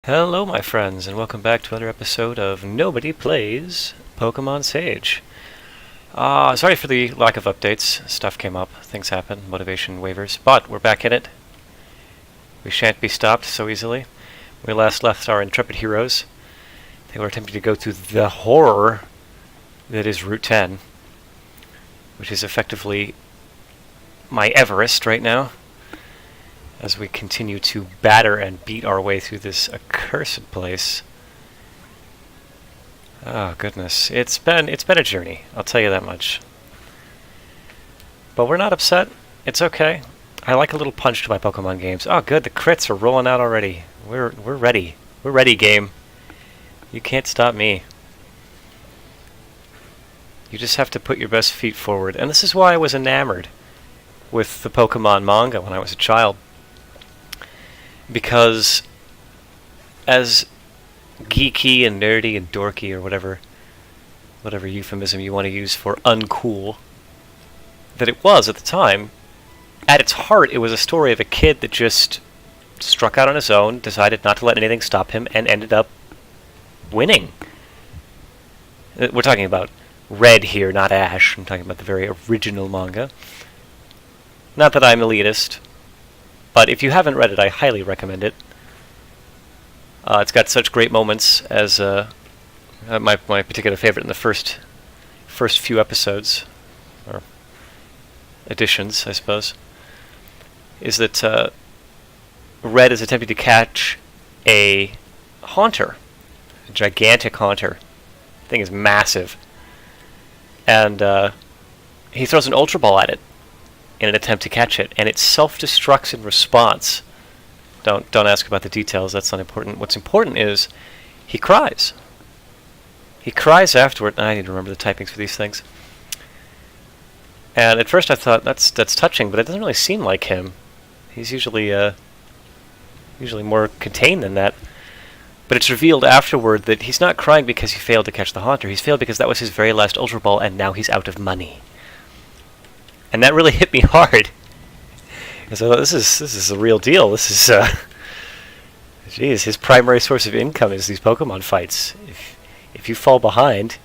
Hello, my friends, and welcome back to another episode of Nobody Plays Pokemon Sage. Sorry for the lack of updates. Stuff came up, things happen, motivation wavers, but we're back in it. We shan't be stopped so easily. We last left our intrepid heroes. They were attempting to go through the horror that is Route 10, which is effectively my Everest right now, as we continue to batter and beat our way through this accursed place. Oh goodness, it's been a journey, I'll tell you that much. But we're not upset. It's okay. I like a little punch to my Pokemon games. Oh good, the crits are rolling out already. We're ready. We're ready, game. You can't stop me. You just have to put your best feet forward. And this is why I was enamored with the Pokemon manga when I was a child. Because as geeky and nerdy and dorky or whatever euphemism you want to use for uncool that it was at the time, at its heart it was a story of a kid that just struck out on his own, decided not to let anything stop him, and ended up winning. We're talking about Red here, not Ash. I'm talking about the very original manga. Not that I'm elitist, but if you haven't read it, I highly recommend it. It's got such great moments as my particular favorite in the first few episodes, or editions, I suppose, is that Red is attempting to catch a Haunter, a gigantic Haunter. The thing is massive, and he throws an Ultra Ball at it in an attempt to catch it, and it self-destructs in response. Don't ask about the details, that's not important. What's important is he cries. He cries afterward. I need to remember the typings for these things. And at first I thought that's touching, but it doesn't really seem like him. He's usually more contained than that. But it's revealed afterward that he's not crying because he failed to catch the Haunter. He's failed because that was his very last Ultra Ball, and now he's out of money. And that really hit me hard. So this is a real deal. This is, geez, his primary source of income is these Pokemon fights. If you fall behind,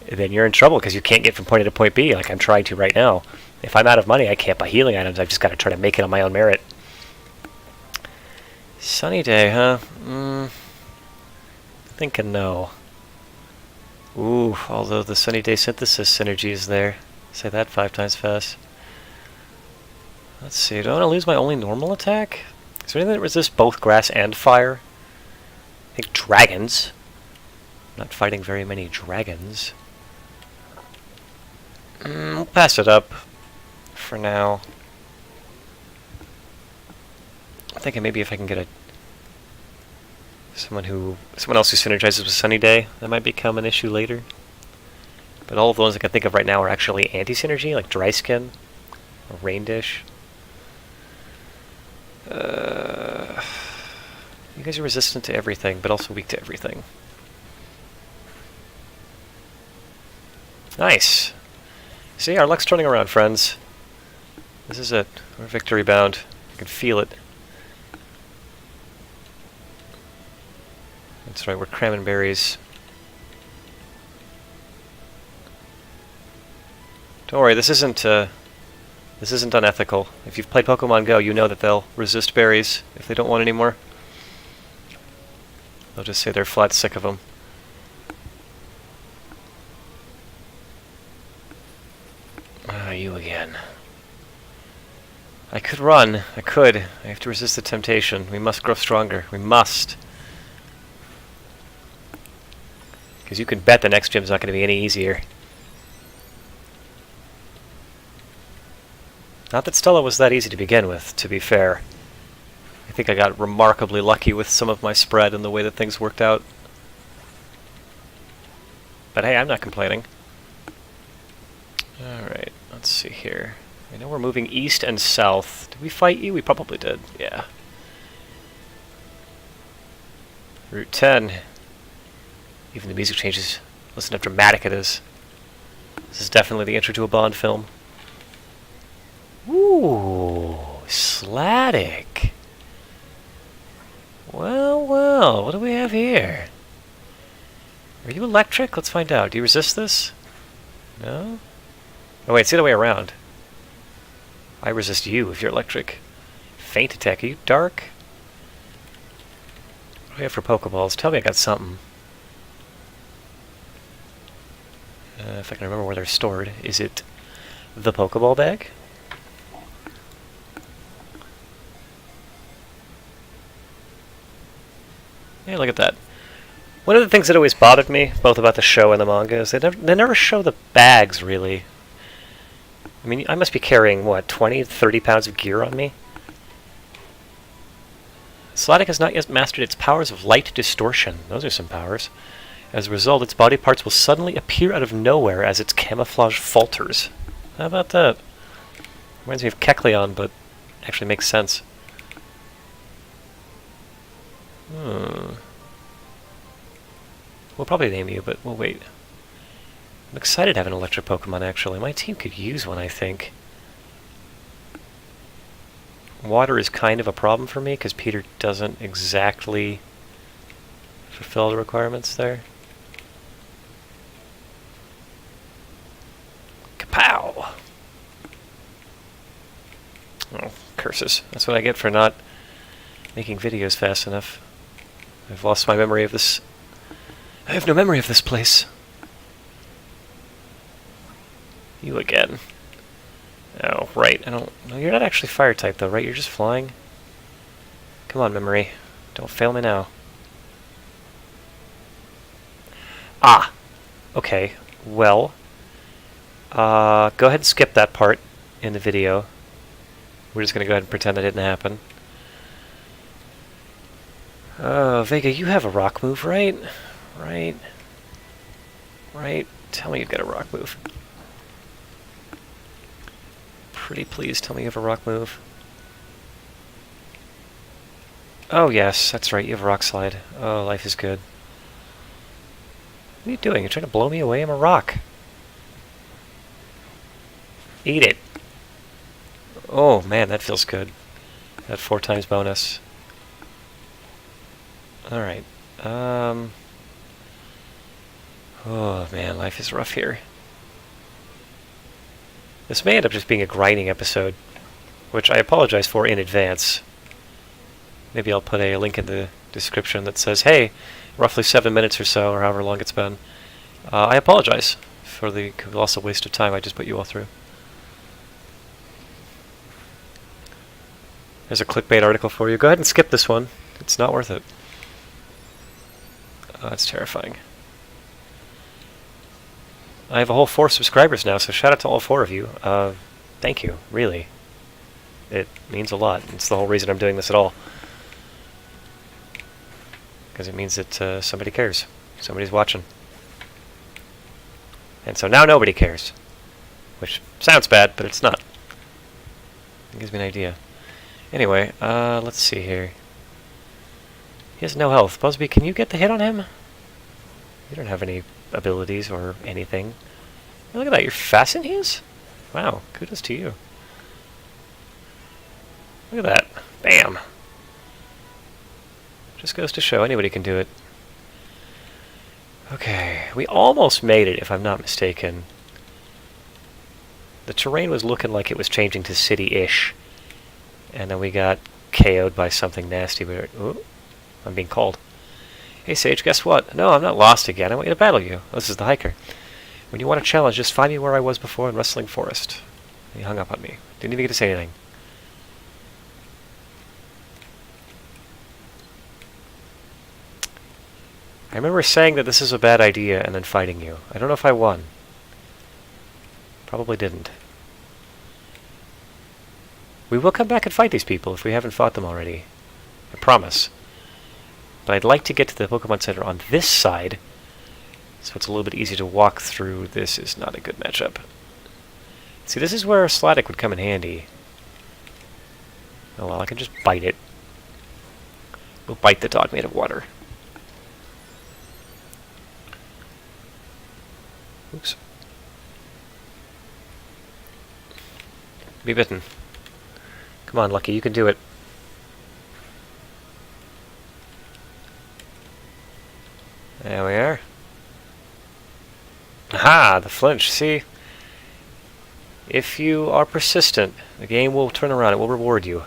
then you're in trouble because you can't get from point A to point B like I'm trying to right now. If I'm out of money, I can't buy healing items. I've just got to try to make it on my own merit. Sunny day, huh? Thinking no. Ooh, although the Sunny Day Synthesis synergy is there. Say that 5 times fast. Let's see, do I want to lose my only normal attack? Is there anything that resists both grass and fire? I think dragons. I'm not fighting very many dragons. We'll pass it up for now. I'm thinking maybe if I can get someone else who synergizes with Sunny Day, that might become an issue later. But all of the ones I can think of right now are actually anti-synergy, like Dry Skin or Rain Dish. You guys are resistant to everything, but also weak to everything. Nice! See, our luck's turning around, friends. This is it. We're victory bound. I can feel it. That's right, we're cramming berries. Don't worry, this isn't unethical. If you've played Pokemon Go, you know that they'll resist berries if they don't want any more. They'll just say they're flat sick of them. Ah, you again. I could run. I could. I have to resist the temptation. We must grow stronger. We must. Because you can bet the next gym's not going to be any easier. Not that Stella was that easy to begin with, to be fair. I think I got remarkably lucky with some of my spread and the way that things worked out. But hey, I'm not complaining. Alright, let's see here. I know we're moving east and south. Did we fight you? We probably did, yeah. Route 10. Even the music changes. Listen how dramatic it is. This is definitely the intro to a Bond film. Ooh, Slatic. Well, well. Well, what do we have here? Are you electric? Let's find out. Do you resist this? No? Oh wait, it's the other way around. I resist you if you're electric. Faint attack. Are you dark? What do we have for Pokeballs? Tell me I got something. If I can remember where they're stored. Is it the Pokeball bag? Yeah, look at that. One of the things that always bothered me, both about the show and the manga, is they never show the bags, really. I mean, I must be carrying, what, 20, 30 pounds of gear on me? Slatic has not yet mastered its powers of light distortion. Those are some powers. As a result, its body parts will suddenly appear out of nowhere as its camouflage falters. How about that? Reminds me of Kecleon, but actually makes sense. We'll probably name you, but we'll wait. I'm excited to have an electric Pokemon, actually. My team could use one, I think. Water is kind of a problem for me, because Peter doesn't exactly fulfill the requirements there. Kapow! Oh, curses. That's what I get for not making videos fast enough. I've lost my memory of this. I have no memory of this place. You again. Oh, right. I don't... No, you're not actually fire type, though, right? You're just flying? Come on, memory. Don't fail me now. Ah! Okay. Well... go ahead and skip that part in the video. We're just going to go ahead and pretend that didn't happen. Vega, you have a rock move, right? Right? Tell me you've got a rock move. Pretty please tell me you have a rock move. Oh yes, that's right, you have a rock slide. Oh, life is good. What are you doing? You're trying to blow me away? I'm a rock. Eat it. Oh man, that feels good. That 4 times bonus. Alright. Oh man, life is rough here. This may end up just being a grinding episode, which I apologize for in advance. Maybe I'll put a link in the description that says, hey, roughly 7 minutes or so, or however long it's been. I apologize for the colossal waste of time I just put you all through. There's a clickbait article for you. Go ahead and skip this one. It's not worth it. That's terrifying. I have a whole 4 subscribers now, so shout out to all 4 of you. Thank you, really. It means a lot. It's the whole reason I'm doing this at all. Because it means that somebody cares. Somebody's watching. And so now nobody cares. Which sounds bad, but it's not. It gives me an idea. Anyway, let's see here. He has no health. Busby, can you get the hit on him? You don't have any abilities or anything. Look at that, you're faster than he is? Wow, kudos to you. Look at that. Bam! Just goes to show anybody can do it. Okay, we almost made it, if I'm not mistaken. The terrain was looking like it was changing to city-ish. And then we got KO'd by something nasty. Ooh, I'm being called. Hey Sage, guess what? No, I'm not lost again. I want you to battle you. This is the hiker. When you want a challenge, just find me where I was before in Rustling Forest. He hung up on me. Didn't even get to say anything. I remember saying that this is a bad idea and then fighting you. I don't know if I won. Probably didn't. We will come back and fight these people if we haven't fought them already. I promise. But I'd like to get to the Pokemon Center on this side, so it's a little bit easier to walk through. This is not a good matchup. See, this is where Slatic would come in handy. Oh well, I can just bite it. We'll bite the dog made of water. Oops. Be bitten. Come on, Lucky, you can do it. There we are. Aha! The flinch, see? If you are persistent, the game will turn around, it will reward you.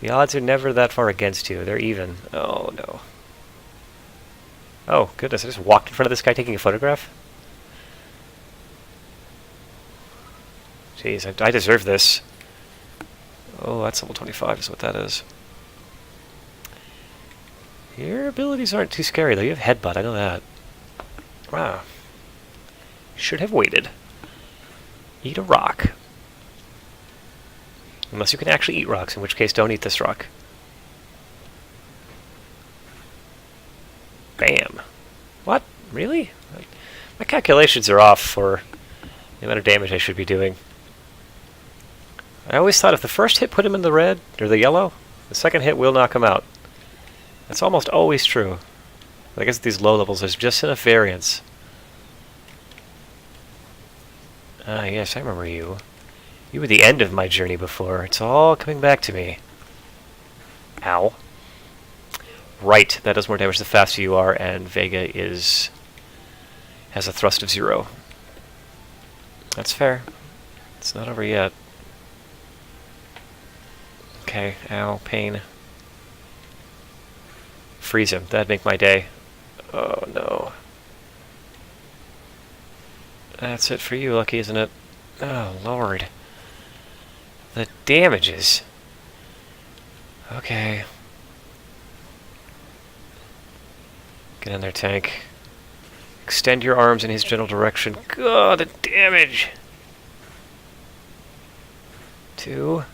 The odds are never that far against you, they're even. Oh no. Oh, goodness, I just walked in front of this guy taking a photograph? Jeez, I deserve this. Oh, that's level 25 is what that is. Your abilities aren't too scary, though. You have Headbutt, I know that. Wow. Should have waited. Eat a rock. Unless you can actually eat rocks, in which case don't eat this rock. Bam. What? Really? My calculations are off for the amount of damage I should be doing. I always thought if the first hit put him in the red, or the yellow, the second hit will knock him out. That's almost always true. I guess at these low levels there's just enough variance. Ah, yes, I remember you. You were the end of my journey before. It's all coming back to me. Ow. Right, that does more damage the faster you are, and Vega has a thrust of 0. That's fair. It's not over yet. Okay, ow, pain. Freeze him. That'd make my day. Oh, no. That's it for you, Lucky, isn't it? Oh, Lord. The damages. Okay. Get in there, tank. Extend your arms in his general direction. God, the damage! 2,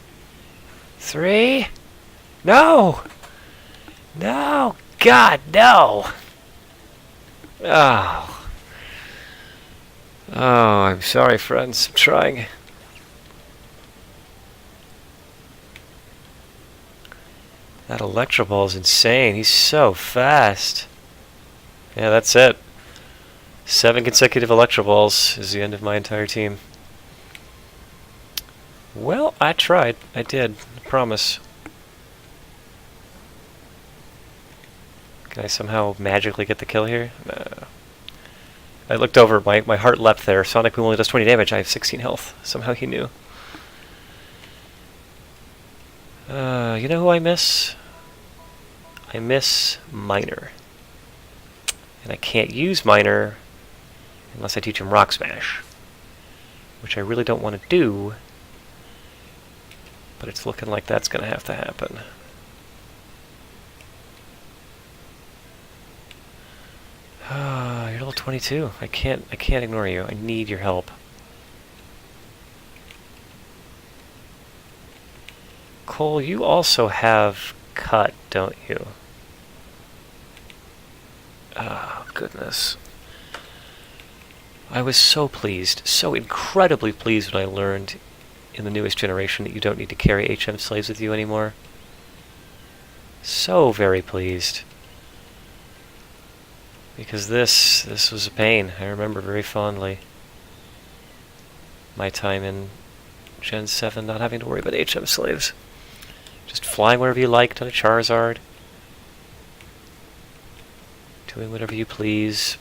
3... No! No! God, no! Oh. Oh, I'm sorry, friends. I'm trying. That Electro Ball is insane. He's so fast. Yeah, that's it. 7 consecutive Electro Balls is the end of my entire team. Well, I tried. I did. I promise. Can I somehow magically get the kill here? No. I looked over. My heart leapt there. Sonic Boom only does 20 damage. I have 16 health. Somehow he knew. You know who I miss? I miss Miner. And I can't use Miner unless I teach him Rock Smash. Which I really don't want to do. But it's looking like that's going to have to happen. You're level 22. I can't ignore you. I need your help. Cole, you also have cut, don't you? Oh, goodness. I was so pleased, so incredibly pleased when I learned in the newest generation that you don't need to carry HM slaves with you anymore. So very pleased. Because this was a pain. I remember very fondly my time in Gen 7 not having to worry about HM slaves. Just flying wherever you liked on a Charizard. Doing whatever you please.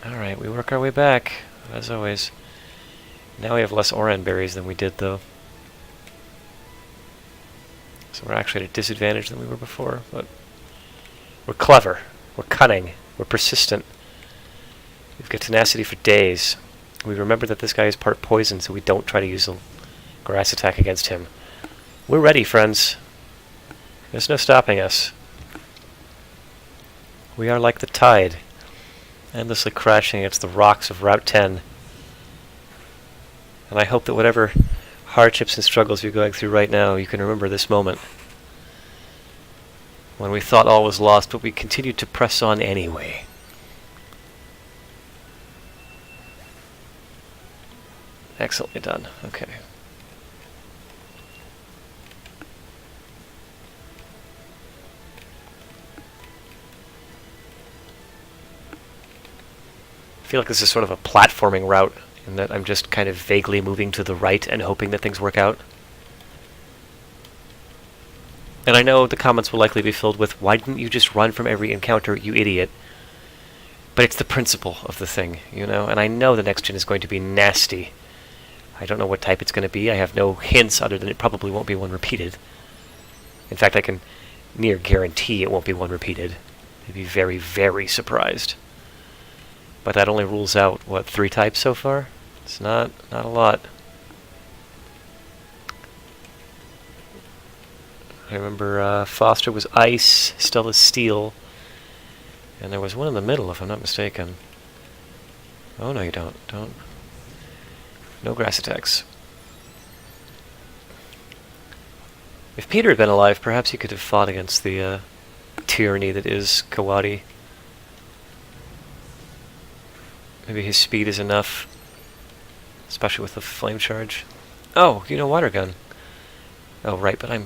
Alright, we work our way back, as always. Now we have less Oran berries than we did, though. So we're actually at a disadvantage than we were before, but we're clever. We're cunning. We're persistent. We've got tenacity for days. We remember that this guy is part poison, so we don't try to use a grass attack against him. We're ready, friends. There's no stopping us. We are like the tide, endlessly crashing against the rocks of Route 10. And I hope that whatever hardships and struggles you're going through right now, you can remember this moment. When we thought all was lost, but we continued to press on anyway. Excellently done. Okay. I feel like this is sort of a platforming route, in that I'm just kind of vaguely moving to the right and hoping that things work out. And I know the comments will likely be filled with, why didn't you just run from every encounter, you idiot? But it's the principle of the thing, you know? And I know the next gen is going to be nasty. I don't know what type it's going to be. I have no hints other than it probably won't be one repeated. In fact, I can near guarantee it won't be one repeated. I'd be very, very surprised. But that only rules out, what, 3 types so far? It's not a lot. I remember Foster was ice, Stella's steel, and there was one in the middle, if I'm not mistaken. Oh, no, you don't. No grass attacks. If Peter had been alive, perhaps he could have fought against the tyranny that is Kawadi. Maybe his speed is enough, especially with the flame charge. Oh, you know, water gun. Oh, right, but I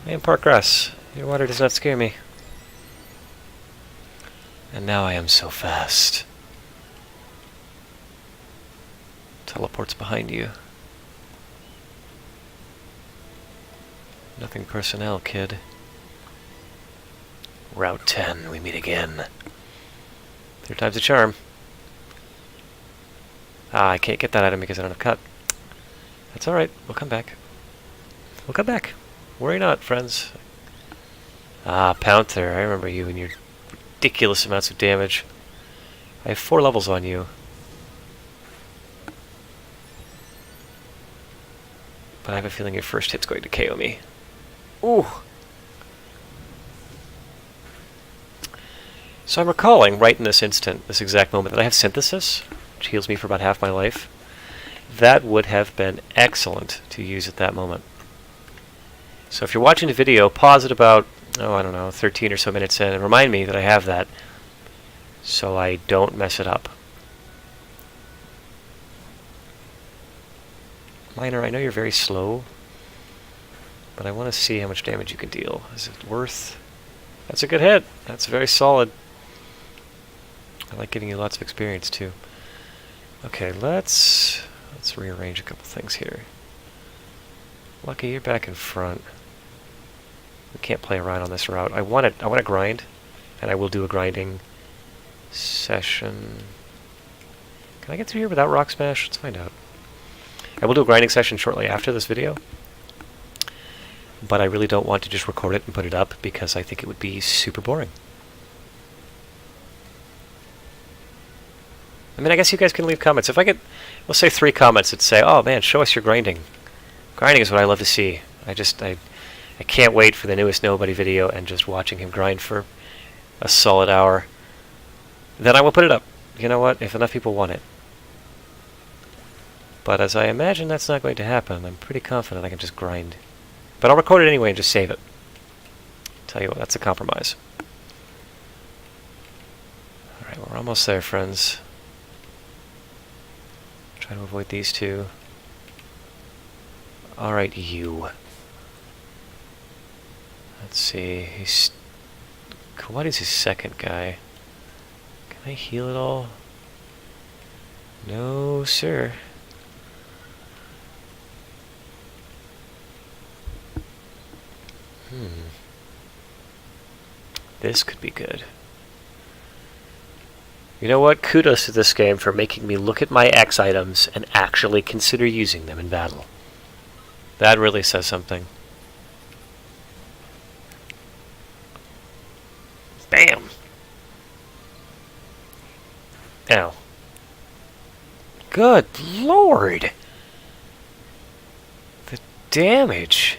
am Park Grass. Your water does not scare me. And now I am so fast. Teleports behind you. Nothing personnel, kid. Route 10, we meet again. 3 times the charm. Ah, I can't get that item because I don't have cut. That's alright, we'll come back. We'll come back. Worry not, friends. Ah, Pouncer, I remember you and your ridiculous amounts of damage. I have 4 levels on you. But I have a feeling your first hit's going to KO me. Ooh! So I'm recalling, right in this instant, this exact moment, that I have Synthesis, which heals me for about half my life. That would have been excellent to use at that moment. So if you're watching the video, pause it about, oh, I don't know, 13 or so minutes in, and remind me that I have that, so I don't mess it up. Miner, I know you're very slow, but I want to see how much damage you can deal. Is it worth... That's a good hit. That's very solid. I like giving you lots of experience, too. Okay, let's rearrange a couple things here. Lucky, you're back in front. We can't play around on this route. I want to grind, and I will do a grinding session. Can I get through here without Rock Smash? Let's find out. I will do a grinding session shortly after this video, but I really don't want to just record it and put it up because I think it would be super boring. I mean, I guess you guys can leave comments. If I get, we'll say 3 comments that say, oh man, show us your grinding. Grinding is what I love to see. I can't wait for the newest Nobody video and just watching him grind for a solid hour. Then I will put it up. You know what? If enough people want it. But as I imagine that's not going to happen, I'm pretty confident I can just grind. But I'll record it anyway and just save it. Tell you what, that's a compromise. Alright, we're almost there, friends. Try to avoid these 2. Alright, you. Let's see, Kawadi's his second guy. Can I heal at all? No, sir. This could be good. You know what? Kudos to this game for making me look at my X items and actually consider using them in battle. That really says something. Bam! Ow. Good lord! The damage!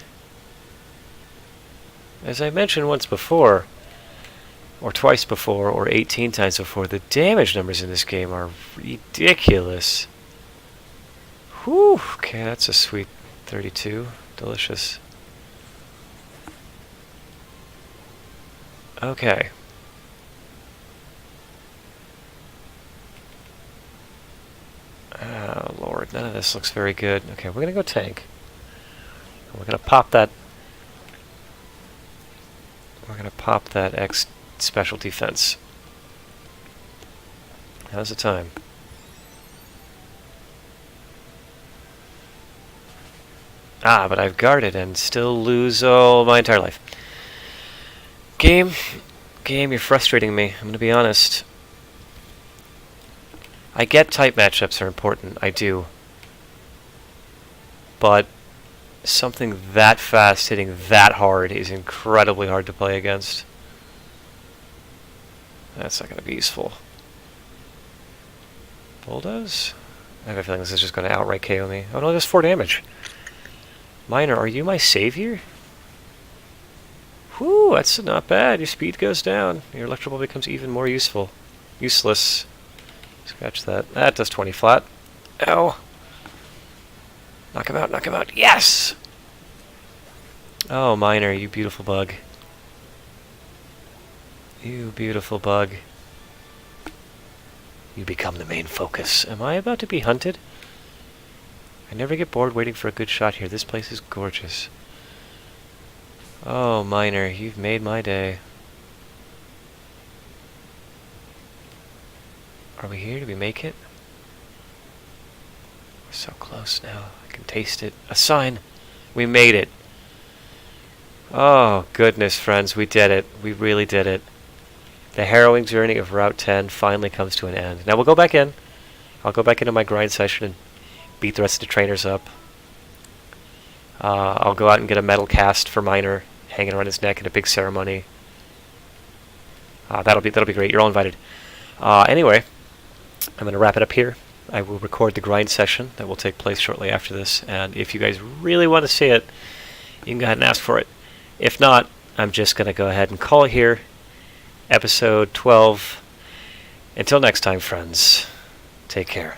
As I mentioned once before, or twice before, or 18 times before, the damage numbers in this game are ridiculous. Whew! Okay, that's a sweet 32. Delicious. Okay. Oh, Lord, none of this looks very good. Okay, we're gonna go tank. We're gonna pop that... We're gonna pop that X special defense. How's the time? Ah, but I've guarded and still lose, oh, my entire life. Game, you're frustrating me. I'm gonna be honest. I get tight matchups are important, I do. But something that fast hitting that hard is incredibly hard to play against. That's not gonna be useful. Bulldoze? I have a feeling this is just gonna outright KO me. Oh no, just 4 damage. Miner, are you my savior? Whew, that's not bad. Your speed goes down. Your Electro Ball becomes even more useful. Useless. Scratch that. That does 20 flat. Ow. Knock him out, knock him out. Yes! Oh, Miner, you beautiful bug. You beautiful bug. You become the main focus. Am I about to be hunted? I never get bored waiting for a good shot here. This place is gorgeous. Oh, Miner, you've made my day. Are we here? Did we make it? We're so close now. I can taste it. A sign! We made it! Oh, goodness, friends, we did it. We really did it. The harrowing journey of Route 10 finally comes to an end. Now we'll go back in. I'll go back into my grind session and beat the rest of the trainers up. I'll go out and get a metal cast for Miner hanging around his neck in a big ceremony. That'll be great. You're all invited. Anyway, I'm going to wrap it up here. I will record the grind session that will take place shortly after this, and if you guys really want to see it, you can go ahead and ask for it. If not, I'm just going to go ahead and call it here. Episode 12. Until next time, friends, take care.